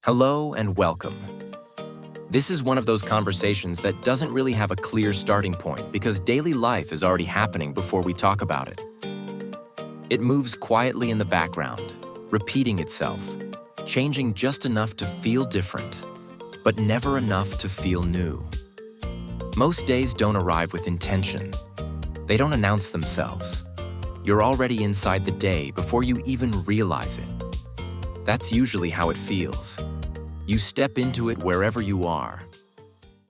Hello and welcome. This is one of those conversations that doesn't really have a clear starting point because daily life is already happening before we talk about it. It moves quietly in the background, repeating itself, changing just enough to feel different, but never enough to feel new. Most days don't arrive with intention. They don't announce themselves. You're already inside the day before you even realize it. That's usually how it feels. You step into it wherever you are.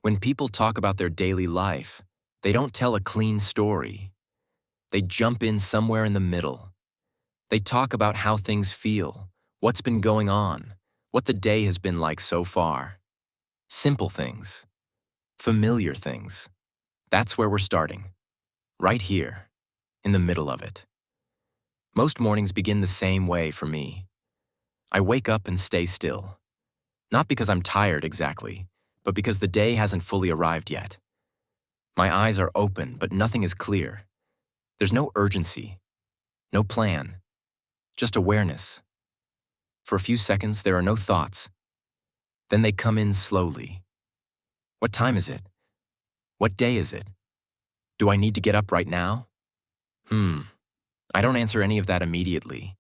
When people talk about their daily life, they don't tell a clean story. They jump in somewhere in the middle. They talk about how things feel, what's been going on, what the day has been like so far. Simple things. Familiar things. That's where we're starting. Right here, in the middle of it. Most mornings begin the same way for me. I wake up and stay still. Not because I'm tired exactly, but because the day hasn't fully arrived yet. My eyes are open, but nothing is clear. There's no urgency, no plan, just awareness. For a few seconds, there are no thoughts. Then they come in slowly. What time is it? What day is it? Do I need to get up right now? I don't answer any of that immediately.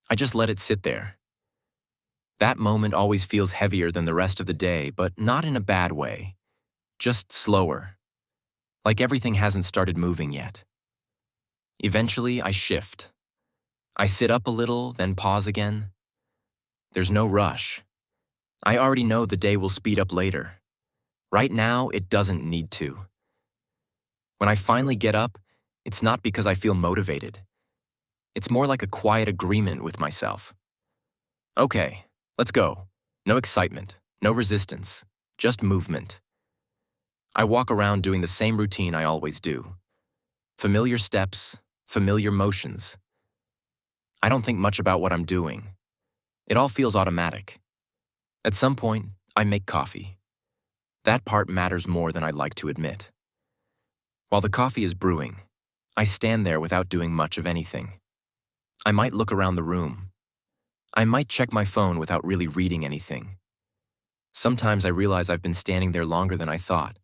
I just let it sit there. That moment always feels heavier than the rest of the day, but not in a bad way. Just slower. Like everything hasn't started moving yet. Eventually, I shift. I sit up a little, then pause again. There's no rush. I already know the day will speed up later. Right now, it doesn't need to. When I finally get up, it's not because I feel motivated. It's more like a quiet agreement with myself. Okay. Let's go. No excitement, no resistance, just movement. I walk around doing the same routine I always do. Familiar steps, familiar motions. I don't think much about what I'm doing. It all feels automatic. At some point, I make coffee. That part matters more than I'd like to admit. While the coffee is brewing, I stand there without doing much of anything. I might look around the room. I might check my phone without really reading anything. Sometimes I realize I've been standing there longer than I thought.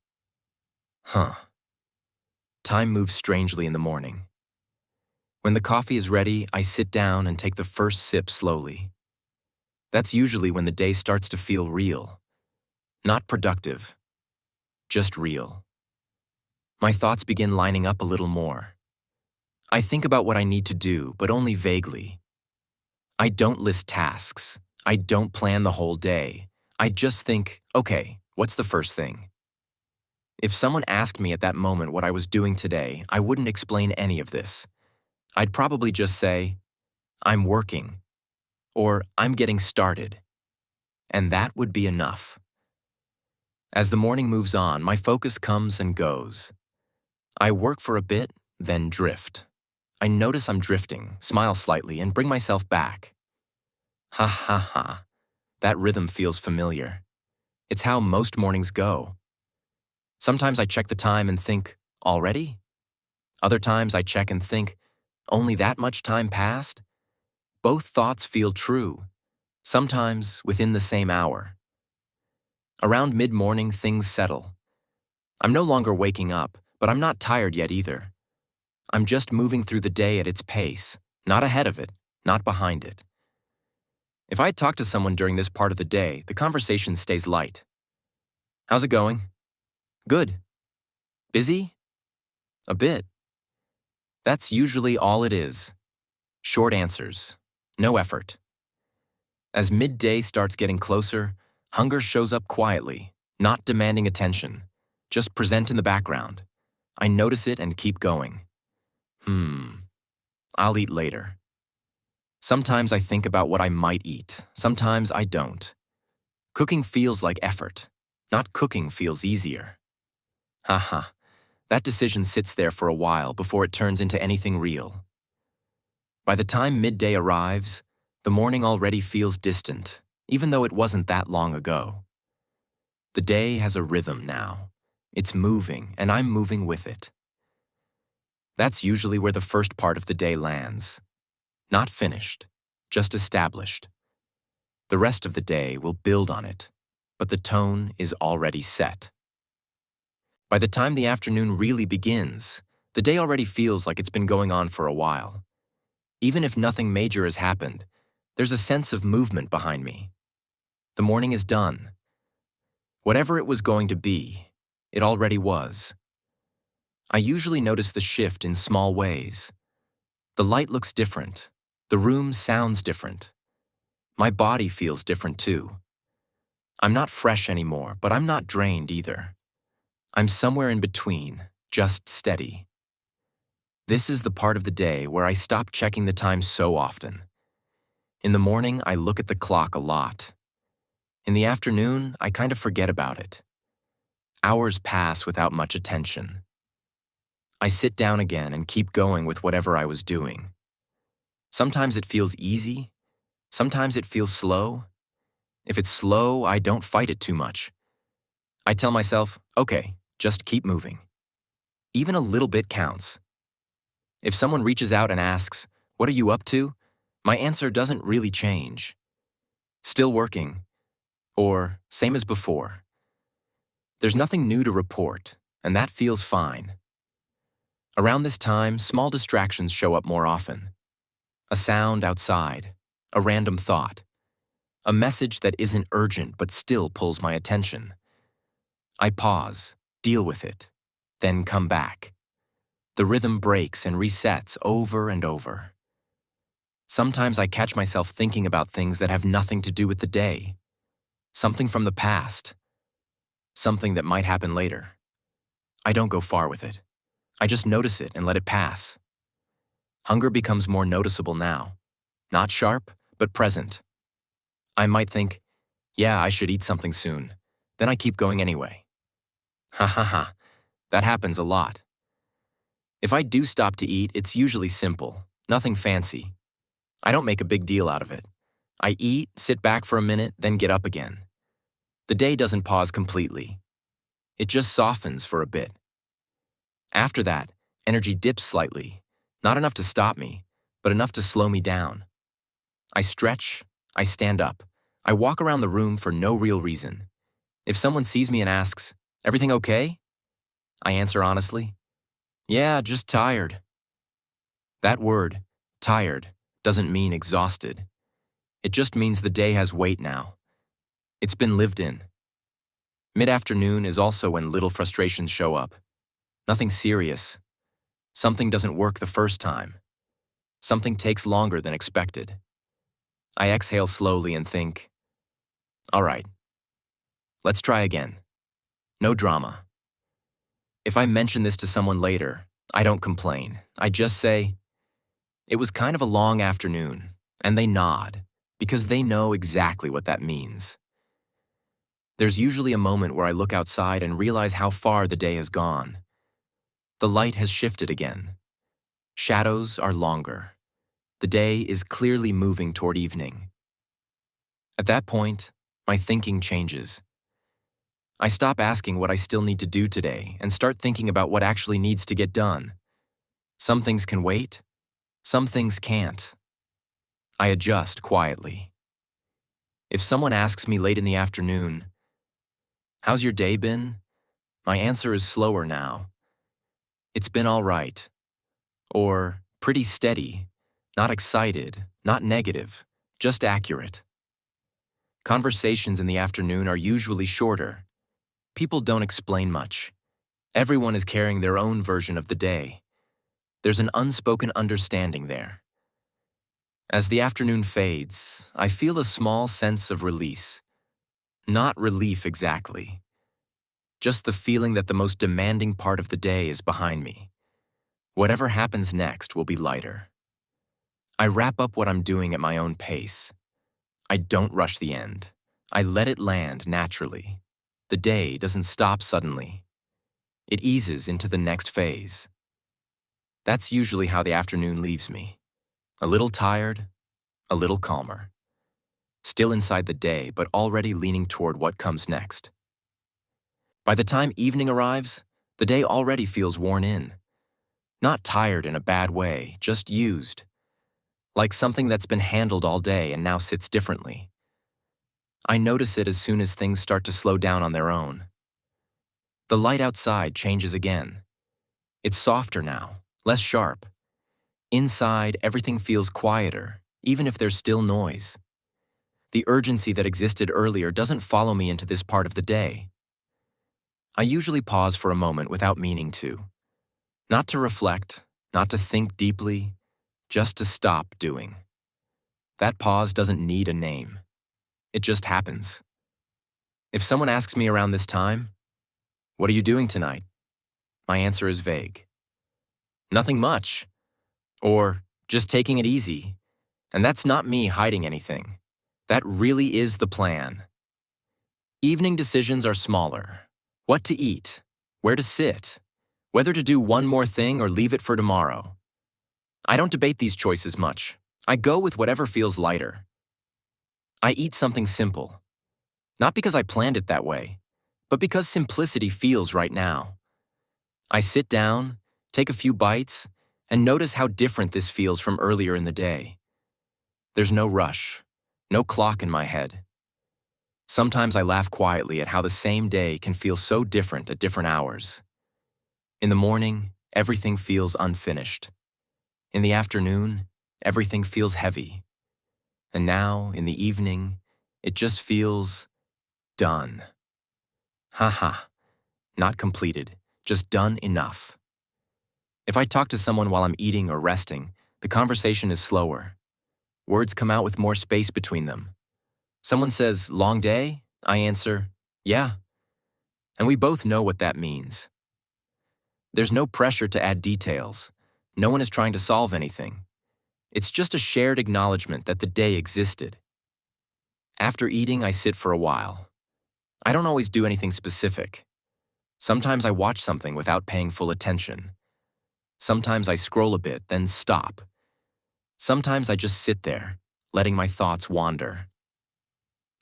Time moves strangely in the morning. When the coffee is ready, I sit down and take the first sip slowly. That's usually when the day starts to feel real. Not productive, just real. My thoughts begin lining up a little more. I think about what I need to do, but only vaguely. I don't list tasks. I don't plan the whole day. I just think, okay, what's the first thing? If someone asked me at that moment what I was doing today, I wouldn't explain any of this. I'd probably just say, I'm working, or I'm getting started. And that would be enough. As the morning moves on, my focus comes and goes. I work for a bit, then drift. I notice I'm drifting, smile slightly, and bring myself back. Ha ha ha. That rhythm feels familiar. It's how most mornings go. Sometimes I check the time and think, already? Other times I check and think, only that much time passed? Both thoughts feel true, sometimes within the same hour. Around mid-morning, things settle. I'm no longer waking up, but I'm not tired yet either. I'm just moving through the day at its pace, not ahead of it, not behind it. If I talk to someone during this part of the day, the conversation stays light. How's it going? Good. Busy? A bit. That's usually all it is. Short answers. No effort. As midday starts getting closer, hunger shows up quietly, not demanding attention, just present in the background. I notice it and keep going. I'll eat later. Sometimes I think about what I might eat. Sometimes I don't. Cooking feels like effort. Not cooking feels easier. Haha. That decision sits there for a while before it turns into anything real. By the time midday arrives, the morning already feels distant, even though it wasn't that long ago. The day has a rhythm now. It's moving, and I'm moving with it. That's usually where the first part of the day lands. Not finished, just established. The rest of the day will build on it, but the tone is already set. By the time the afternoon really begins, the day already feels like it's been going on for a while. Even if nothing major has happened, there's a sense of movement behind me. The morning is done. Whatever it was going to be, it already was. I usually notice the shift in small ways. The light looks different. The room sounds different. My body feels different too. I'm not fresh anymore, but I'm not drained either. I'm somewhere in between, just steady. This is the part of the day where I stop checking the time so often. In the morning, I look at the clock a lot. In the afternoon, I kind of forget about it. Hours pass without much attention. I sit down again and keep going with whatever I was doing. Sometimes it feels easy. Sometimes it feels slow. If it's slow, I don't fight it too much. I tell myself, okay, just keep moving. Even a little bit counts. If someone reaches out and asks, "What are you up to?" my answer doesn't really change. Still working. Or same as before. There's nothing new to report, and that feels fine. Around this time, small distractions show up more often. A sound outside, a random thought, a message that isn't urgent but still pulls my attention. I pause, deal with it, then come back. The rhythm breaks and resets over and over. Sometimes I catch myself thinking about things that have nothing to do with the day. Something from the past. Something that might happen later. I don't go far with it. I just notice it and let it pass. Hunger becomes more noticeable now. Not sharp, but present. I might think, yeah, I should eat something soon. Then I keep going anyway. Ha ha ha. That happens a lot. If I do stop to eat, it's usually simple, nothing fancy. I don't make a big deal out of it. I eat, sit back for a minute, then get up again. The day doesn't pause completely. It just softens for a bit. After that, energy dips slightly, not enough to stop me, but enough to slow me down. I stretch, I stand up, I walk around the room for no real reason. If someone sees me and asks, "Everything okay?" I answer honestly, "Yeah, just tired." That word, tired, doesn't mean exhausted. It just means the day has weight now. It's been lived in. Mid-afternoon is also when little frustrations show up. Nothing serious. Something doesn't work the first time. Something takes longer than expected. I exhale slowly and think, all right, let's try again. No drama. If I mention this to someone later, I don't complain. I just say, it was kind of a long afternoon, and they nod, because they know exactly what that means. There's usually a moment where I look outside and realize how far the day has gone. The light has shifted again. Shadows are longer. The day is clearly moving toward evening. At that point, my thinking changes. I stop asking what I still need to do today and start thinking about what actually needs to get done. Some things can wait. Some things can't. I adjust quietly. If someone asks me late in the afternoon, "How's your day been?" my answer is slower now. "It's been all right." Or, "Pretty steady." Not excited, not negative, just accurate. Conversations in the afternoon are usually shorter. People don't explain much. Everyone is carrying their own version of the day. There's an unspoken understanding there. As the afternoon fades, I feel a small sense of release. Not relief exactly. Just the feeling that the most demanding part of the day is behind me. Whatever happens next will be lighter. I wrap up what I'm doing at my own pace. I don't rush the end. I let it land naturally. The day doesn't stop suddenly. It eases into the next phase. That's usually how the afternoon leaves me. A little tired, a little calmer. Still inside the day, but already leaning toward what comes next. By the time evening arrives, the day already feels worn in. Not tired in a bad way, just used. Like something that's been handled all day and now sits differently. I notice it as soon as things start to slow down on their own. The light outside changes again. It's softer now, less sharp. Inside, everything feels quieter, even if there's still noise. The urgency that existed earlier doesn't follow me into this part of the day. I usually pause for a moment without meaning to. Not to reflect, not to think deeply, just to stop doing. That pause doesn't need a name. It just happens. If someone asks me around this time, "What are you doing tonight?" my answer is vague. Nothing much. Or just taking it easy. And that's not me hiding anything. That really is the plan. Evening decisions are smaller. What to eat, where to sit, whether to do one more thing or leave it for tomorrow. I don't debate these choices much. I go with whatever feels lighter. I eat something simple. Not because I planned it that way, but because simplicity feels right now. I sit down, take a few bites, and notice how different this feels from earlier in the day. There's no rush, no clock in my head. Sometimes I laugh quietly at how the same day can feel so different at different hours. In the morning, everything feels unfinished. In the afternoon, everything feels heavy. And now, in the evening, it just feels done. Haha, not completed, just done enough. If I talk to someone while I'm eating or resting, the conversation is slower. Words come out with more space between them. Someone says, "Long day?" I answer, "Yeah." And we both know what that means. There's no pressure to add details. No one is trying to solve anything. It's just a shared acknowledgement that the day existed. After eating, I sit for a while. I don't always do anything specific. Sometimes I watch something without paying full attention. Sometimes I scroll a bit, then stop. Sometimes I just sit there, letting my thoughts wander.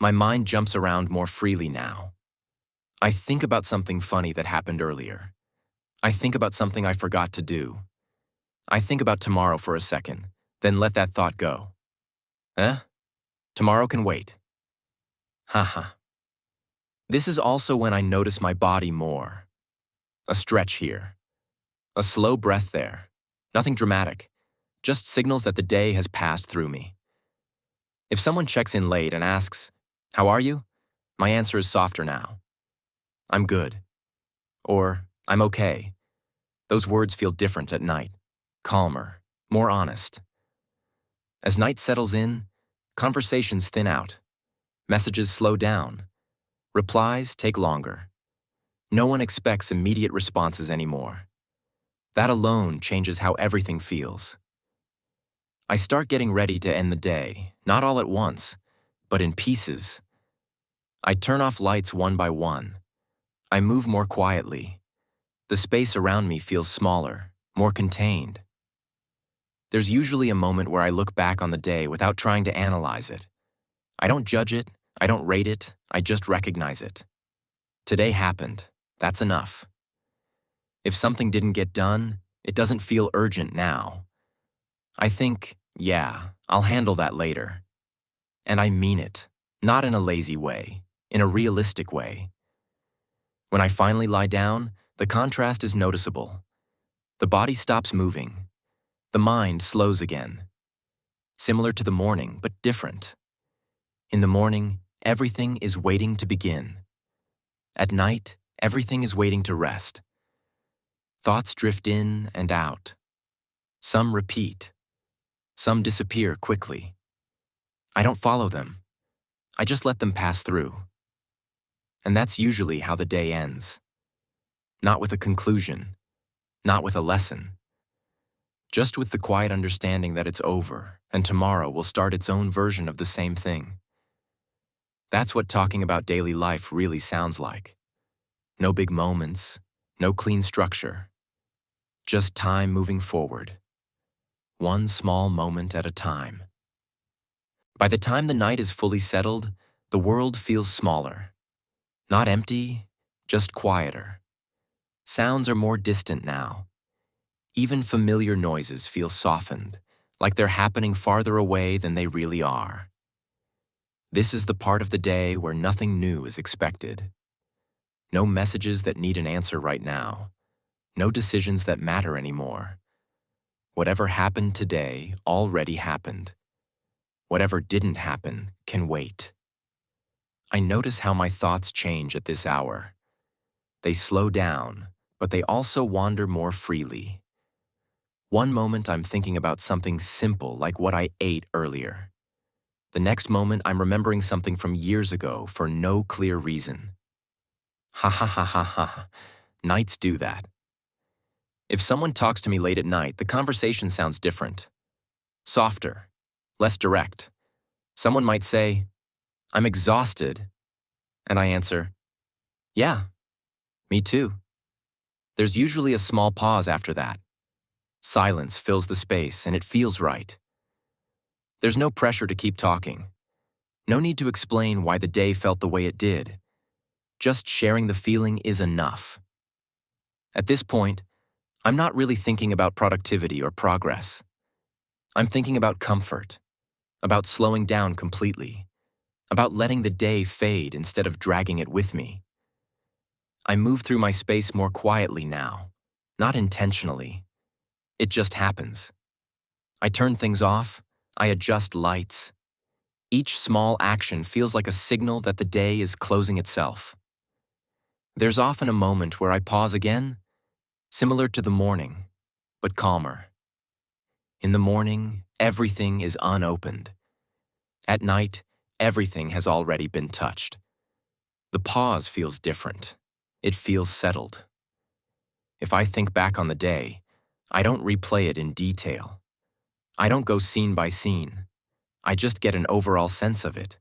My mind jumps around more freely now. I think about something funny that happened earlier. I think about something I forgot to do. I think about tomorrow for a second, then let that thought go. Tomorrow can wait. Haha. This is also when I notice my body more. A stretch here. A slow breath there. Nothing dramatic. Just signals that the day has passed through me. If someone checks in late and asks, "How are you?" my answer is softer now. "I'm good." Or, "I'm okay." Those words feel different at night. Calmer, more honest. As night settles in, conversations thin out. Messages slow down. Replies take longer. No one expects immediate responses anymore. That alone changes how everything feels. I start getting ready to end the day, not all at once, but in pieces. I turn off lights one by one. I move more quietly. The space around me feels smaller, more contained. There's usually a moment where I look back on the day without trying to analyze it. I don't judge it, I don't rate it, I just recognize it. Today happened. That's enough. If something didn't get done, it doesn't feel urgent now. I think, yeah, I'll handle that later. And I mean it, not in a lazy way, in a realistic way. When I finally lie down, the contrast is noticeable. The body stops moving. The mind slows again. Similar to the morning, but different. In the morning, everything is waiting to begin. At night, everything is waiting to rest. Thoughts drift in and out. Some repeat. Some disappear quickly. I don't follow them. I just let them pass through. And that's usually how the day ends. Not with a conclusion, not with a lesson. Just with the quiet understanding that it's over, and tomorrow will start its own version of the same thing. That's what talking about daily life really sounds like. No big moments, no clean structure. Just time moving forward. One small moment at a time. By the time the night is fully settled, the world feels smaller. Not empty, just quieter. Sounds are more distant now. Even familiar noises feel softened, like they're happening farther away than they really are. This is the part of the day where nothing new is expected. No messages that need an answer right now. No decisions that matter anymore. Whatever happened today already happened. Whatever didn't happen can wait. I notice how my thoughts change at this hour. They slow down, but they also wander more freely. One moment I'm thinking about something simple like what I ate earlier. The next moment I'm remembering something from years ago for no clear reason. Ha ha ha ha ha. Nights do that. If someone talks to me late at night, the conversation sounds different. Softer, less direct. Someone might say, "I'm exhausted." And I answer, "Yeah, me too." There's usually a small pause after that. Silence fills the space and it feels right. There's no pressure to keep talking. No need to explain why the day felt the way it did. Just sharing the feeling is enough. At this point, I'm not really thinking about productivity or progress. I'm thinking about comfort, about slowing down completely, about letting the day fade instead of dragging it with me. I move through my space more quietly now, not intentionally. It just happens. I turn things off, I adjust lights. Each small action feels like a signal that the day is closing itself. There's often a moment where I pause again, similar to the morning, but calmer. In the morning, everything is unopened. At night, everything has already been touched. The pause feels different. It feels settled. If I think back on the day, I don't replay it in detail. I don't go scene by scene. I just get an overall sense of it.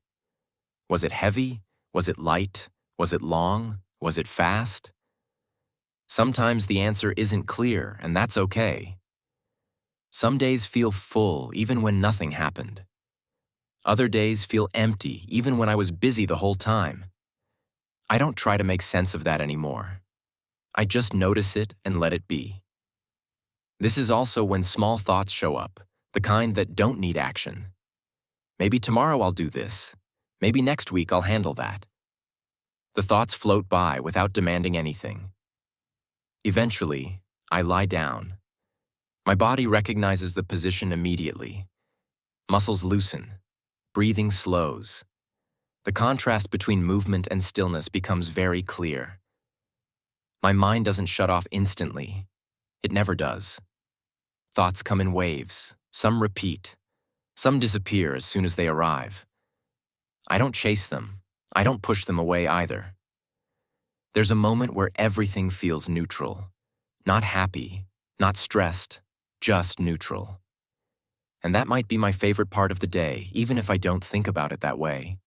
Was it heavy? Was it light? Was it long? Was it fast? Sometimes the answer isn't clear, and that's okay. Some days feel full even when nothing happened. Other days feel empty even when I was busy the whole time. I don't try to make sense of that anymore. I just notice it and let it be. This is also when small thoughts show up, the kind that don't need action. Maybe tomorrow I'll do this. Maybe next week I'll handle that. The thoughts float by without demanding anything. Eventually, I lie down. My body recognizes the position immediately. Muscles loosen. Breathing slows. The contrast between movement and stillness becomes very clear. My mind doesn't shut off instantly. It never does. Thoughts come in waves. Some repeat. Some disappear as soon as they arrive. I don't chase them. I don't push them away either. There's a moment where everything feels neutral. Not happy, not stressed, just neutral. And that might be my favorite part of the day, even if I don't think about it that way.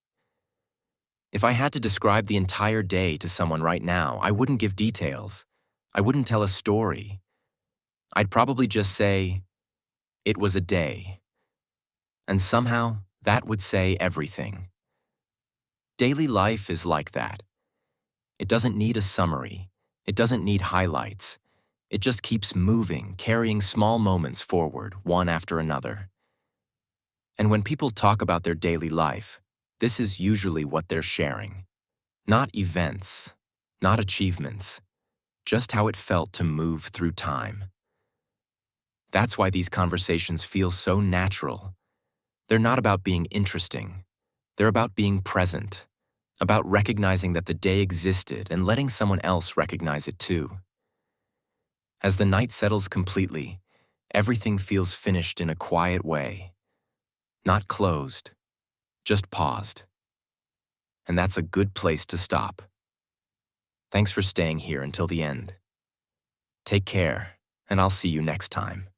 If I had to describe the entire day to someone right now, I wouldn't give details. I wouldn't tell a story. I'd probably just say, it was a day. And somehow, that would say everything. Daily life is like that. It doesn't need a summary. It doesn't need highlights. It just keeps moving, carrying small moments forward, one after another. And when people talk about their daily life, this is usually what they're sharing. Not events, not achievements, just how it felt to move through time. That's why these conversations feel so natural. They're not about being interesting. They're about being present, about recognizing that the day existed and letting someone else recognize it too. As the night settles completely, everything feels finished in a quiet way. Not closed, just paused. And that's a good place to stop. Thanks for staying here until the end. Take care, and I'll see you next time.